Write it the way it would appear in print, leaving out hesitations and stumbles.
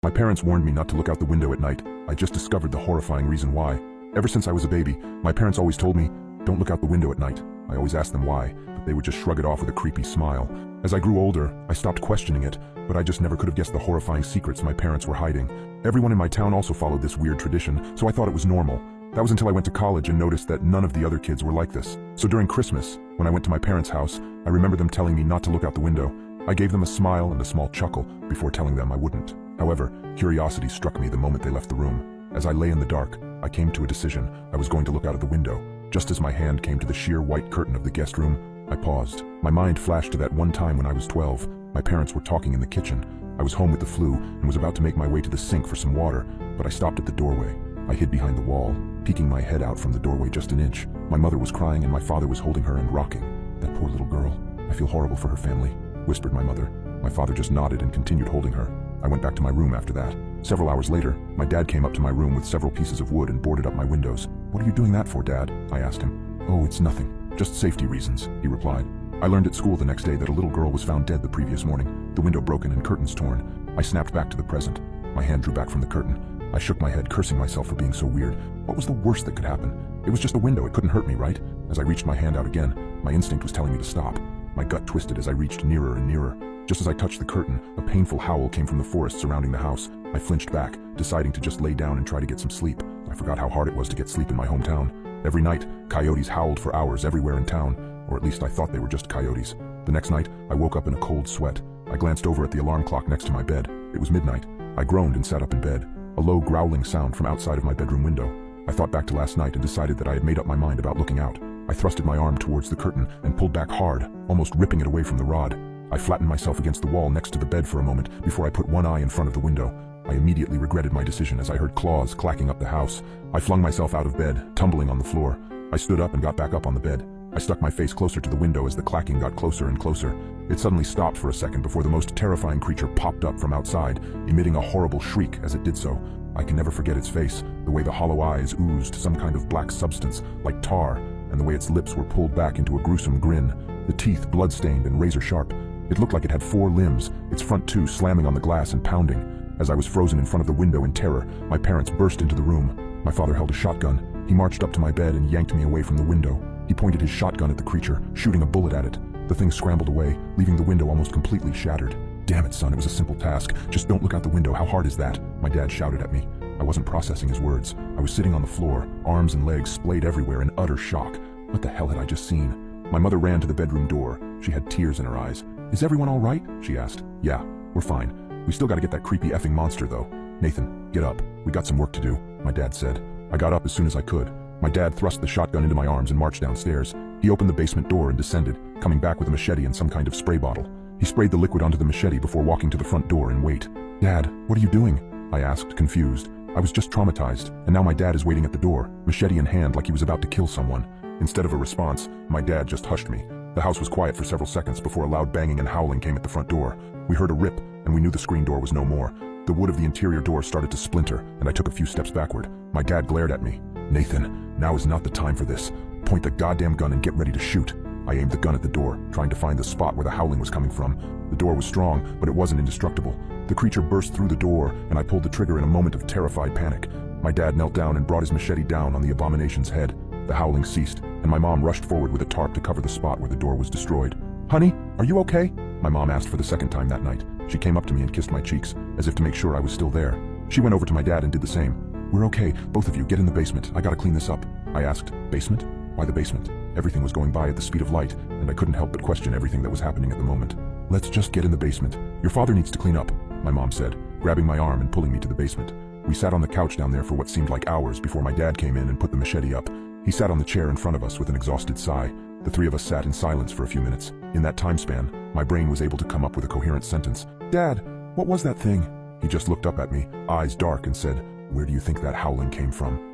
My parents warned me not to look out the window at night. I just discovered the horrifying reason why. Ever since I was a baby, my parents always told me, don't look out the window at night. I always asked them why, but they would just shrug it off with a creepy smile. As I grew older, I stopped questioning it, but I just never could have guessed the horrifying secrets my parents were hiding. Everyone in my town also followed this weird tradition, so I thought it was normal. That was until I went to college and noticed that none of the other kids were like this. So during Christmas, when I went to my parents' house, I remember them telling me not to look out the window. I gave them a smile and a small chuckle before telling them I wouldn't. However, curiosity struck me the moment they left the room. As I lay in the dark, I came to a decision. I was going to look out of the window. Just as my hand came to the sheer white curtain of the guest room, I paused. My mind flashed to that one time when I was 12. My parents were talking in the kitchen. I was home with the flu and was about to make my way to the sink for some water, but I stopped at the doorway. I hid behind the wall, peeking my head out from the doorway just an inch. My mother was crying and my father was holding her and rocking. That poor little girl. I feel horrible for her family, whispered my mother. My father just nodded and continued holding her. I went back to my room after that. Several hours later, my dad came up to my room with several pieces of wood and boarded up my windows. What are you doing that for, Dad? I asked him. Oh, it's nothing. Just safety reasons, he replied. I learned at school the next day that a little girl was found dead the previous morning, the window broken and curtains torn. I snapped back to the present. My hand drew back from the curtain. I shook my head, cursing myself for being so weird. What was the worst that could happen? It was just a window, it couldn't hurt me, right? As I reached my hand out again, my instinct was telling me to stop. My gut twisted as I reached nearer and nearer. Just as I touched the curtain, a painful howl came from the forest surrounding the house. I flinched back, deciding to just lay down and try to get some sleep. I forgot how hard it was to get sleep in my hometown. Every night, coyotes howled for hours everywhere in town, or at least I thought they were just coyotes. The next night, I woke up in a cold sweat. I glanced over at the alarm clock next to my bed. It was midnight. I groaned and sat up in bed. A low growling sound from outside of my bedroom window. I thought back to last night and decided that I had made up my mind about looking out. I thrusted my arm towards the curtain and pulled back hard, almost ripping it away from the rod. I flattened myself against the wall next to the bed for a moment before I put one eye in front of the window. I immediately regretted my decision as I heard claws clacking up the house. I flung myself out of bed, tumbling on the floor. I stood up and got back up on the bed. I stuck my face closer to the window as the clacking got closer and closer. It suddenly stopped for a second before the most terrifying creature popped up from outside, emitting a horrible shriek as it did so. I can never forget its face, the way the hollow eyes oozed some kind of black substance, like tar, and the way its lips were pulled back into a gruesome grin, the teeth blood-stained and razor-sharp. It looked like it had 4 limbs, its front 2 slamming on the glass and pounding. As I was frozen in front of the window in terror, my parents burst into the room. My father held a shotgun. He marched up to my bed and yanked me away from the window. He pointed his shotgun at the creature, shooting a bullet at it. The thing scrambled away, leaving the window almost completely shattered. Damn it, son, it was a simple task. Just don't look out the window. How hard is that? My dad shouted at me. I wasn't processing his words. I was sitting on the floor, arms and legs splayed everywhere in utter shock. What the hell had I just seen? My mother ran to the bedroom door. She had tears in her eyes. Is everyone all right? She asked. Yeah, we're fine. We still gotta get that creepy effing monster, though. Nathan, get up. We got some work to do, my dad said. I got up as soon as I could. My dad thrust the shotgun into my arms and marched downstairs. He opened the basement door and descended, coming back with a machete and some kind of spray bottle. He sprayed the liquid onto the machete before walking to the front door and wait. Dad, what are you doing? I asked, confused. I was just traumatized, and now my dad is waiting at the door, machete in hand like he was about to kill someone. Instead of a response, my dad just hushed me. The house was quiet for several seconds before a loud banging and howling came at the front door. We heard a rip, and we knew the screen door was no more. The wood of the interior door started to splinter, and I took a few steps backward. My dad glared at me. Nathan, now is not the time for this. Point the goddamn gun and get ready to shoot. I aimed the gun at the door, trying to find the spot where the howling was coming from. The door was strong, but it wasn't indestructible. The creature burst through the door, and I pulled the trigger in a moment of terrified panic. My dad knelt down and brought his machete down on the abomination's head. The howling ceased, and my mom rushed forward with a tarp to cover the spot where the door was destroyed. Honey, are you okay? My mom asked for the second time that night. She came up to me and kissed my cheeks, as if to make sure I was still there. She went over to my dad and did the same. We're okay, both of you, get in the basement. I gotta clean this up. I asked, basement? Why the basement? Everything was going by at the speed of light, and I couldn't help but question everything that was happening at the moment. Let's just get in the basement. Your father needs to clean up, my mom said, grabbing my arm and pulling me to the basement. We sat on the couch down there for what seemed like hours before my dad came in and put the machete up. He sat on the chair in front of us with an exhausted sigh. The three of us sat in silence for a few minutes. In that time span, my brain was able to come up with a coherent sentence. Dad, what was that thing? He just looked up at me, eyes dark, and said, Where do you think that howling came from?